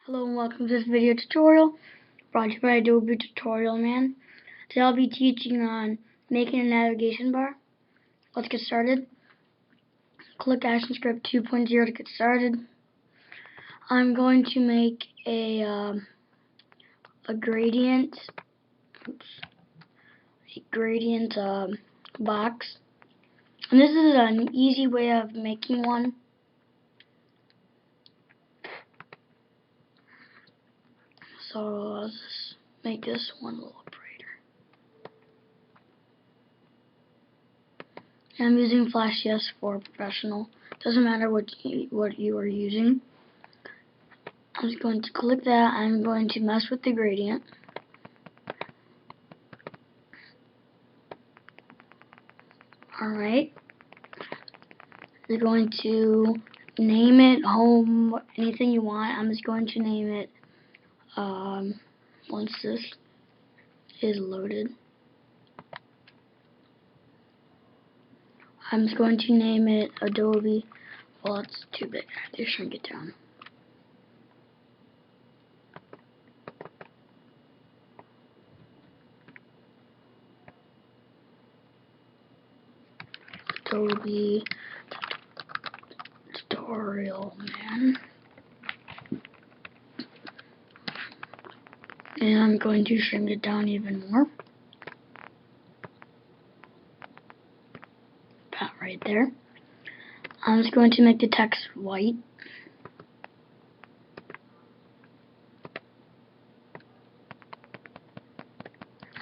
Hello and welcome to this video tutorial brought to you by AdobeTutorialMan. Today I'll be teaching on making a navigation bar. Let's get started. Click ActionScript 2.0 to get started. I'm going to make a gradient box. And this is an easy way of making one. So let's just make this one a little brighter. And I'm using Flash CS4 Professional. Doesn't matter what you are using. I'm just going to click that. I'm going to mess with the gradient. Alright. You're going to name it home, anything you want. I'm just going to name it once this is loaded. I'm just going to name it Adobe. Well, it's too big. I have to shrink it down. AdobeTutorialMan. And I'm going to shrink it down even more. About right there. I'm just going to make the text white.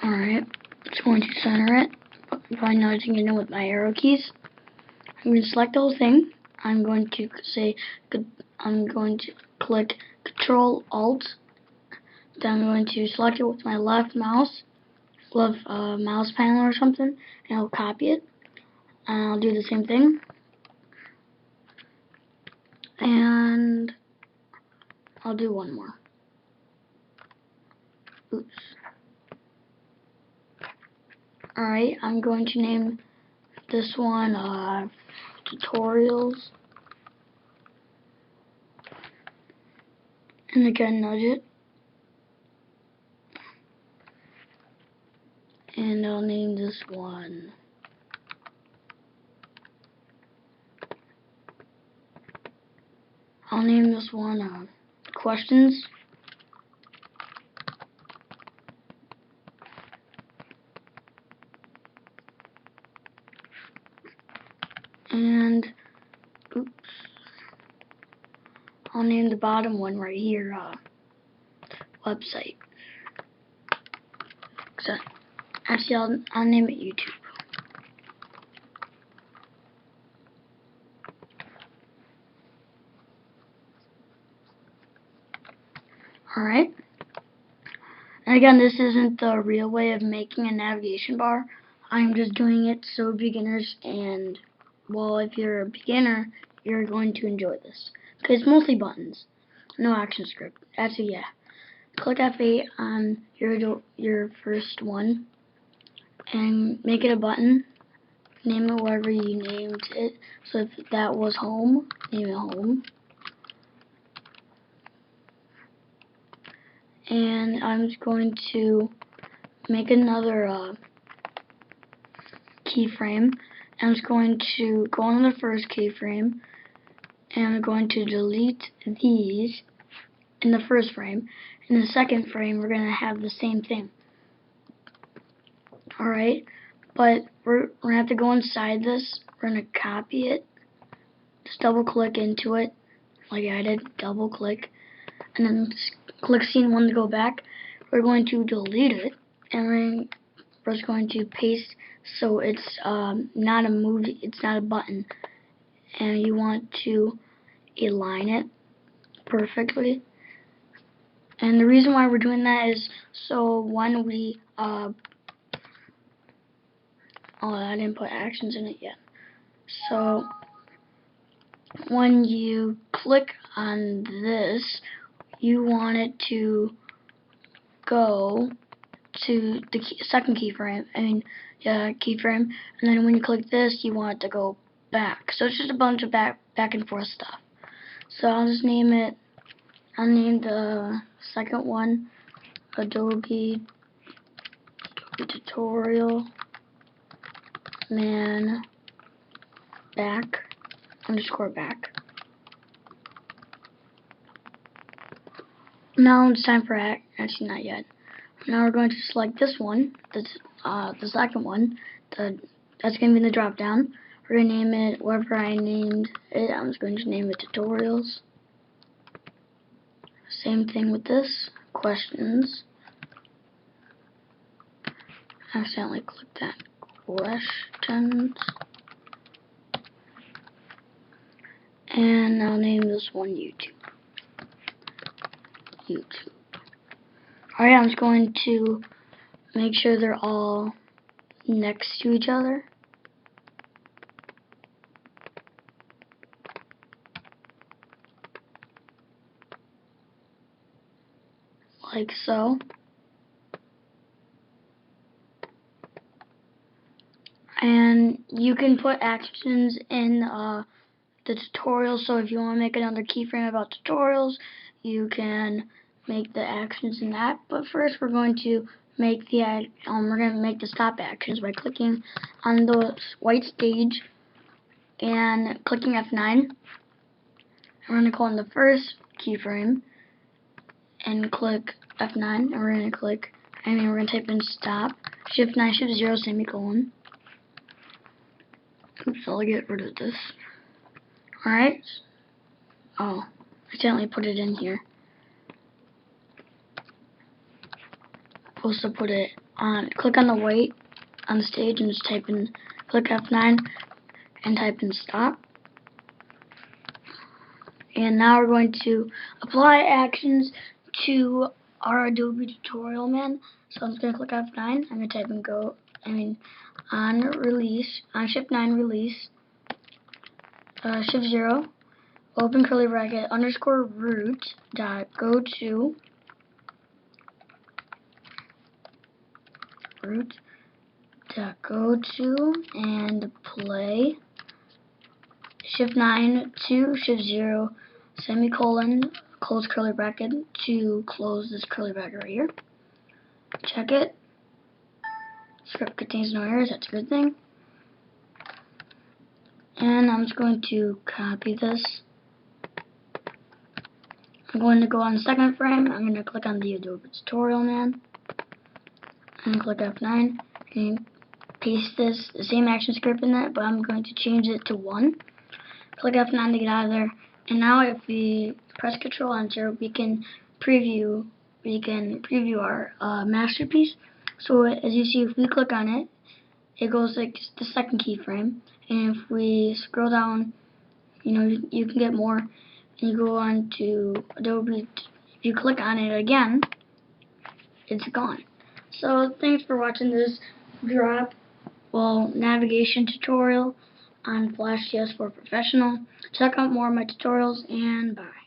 Alright, just going to center it by nudging it in with my arrow keys. I'm going to select the whole thing. I'm going to click Control Alt. Then I'm going to select it with my left mouse panel or something, and I'll copy it. And I'll do the same thing. And I'll do one more. Oops. Alright, I'm going to name this one Tutorials. And again, nudge it. And I'll name this one Questions. And oops, I'll name the bottom one right here website. So actually, I'll name it YouTube. Alright. And again, this isn't the real way of making a navigation bar. I'm just doing it so beginners and, well, if you're a beginner, you're going to enjoy this. Because it's mostly buttons. No action script. Actually, yeah. Click F8 on your first one and make it a button. Name it whatever you named it. So if that was home, name it home. And I'm just going to make another keyframe. I'm just going to go on the first keyframe, and I'm going to delete these in the first frame. In the second frame, we're going to have the same thing. Alright, but we're going to have to go inside this. We're going to copy it. Just double click into it, like I did, double click, and then click scene 1 to go back. We're going to delete it, and we're just going to paste so it's not a movie, it's not a button, and you want to align it perfectly. And the reason why we're doing that is so when we oh, I didn't put actions in it yet. So when you click on this, you want it to go to the second keyframe. Keyframe, and then when you click this, you want it to go back. So it's just a bunch of back and forth stuff. So I'll just name it I'll name the second one Adobe Tutorial Man back _ back. Now it's time for actually not yet. Now we're going to select this one, the second one. That's going to be in the drop down. We're going to name it whatever I named it. I'm just going to name it Tutorials. Same thing with this, Questions. I accidentally clicked that. Questions. And I'll name this one YouTube. Alright, I'm just going to make sure they're all next to each other. Like so. And you can put actions in the tutorial, so if you want to make another keyframe about tutorials, you can make the actions in that. But first we're going to make the stop actions by clicking on the white stage and clicking F9. We're going to go on the first keyframe and click F9, and we're going to type in stop, Shift 9, Shift 0, semicolon. Oops, I'll get rid of this. Alright. Oh, I accidentally put it in here. Supposed to put it on, click on the white on the stage and just click F9 and type in stop. And now we're going to apply actions to our Adobe Tutorial Man. So I'm just going to click F9. I'm going to type in on Shift 9 release, Shift 0, open curly bracket, underscore root dot go to and play, Shift 9 to Shift 0, semicolon, close curly bracket to close this curly bracket right here. Check it. Script contains no errors, that's a good thing. And I'm just going to copy this. I'm going to go on the second frame. I'm going to click on the Adobe Tutorial Man and click F9 and paste this, the same action script in that, but I'm going to change it to 1. Click F9 to get out of there. And now if we press Control Enter, we can preview our masterpiece. So as you see, if we click on it, it goes like the second keyframe. And if we scroll down, you can get more. And you go on to Adobe. If you click on it again, it's gone. So thanks for watching this navigation tutorial on Flash CS4 Professional. Check out more of my tutorials, and bye.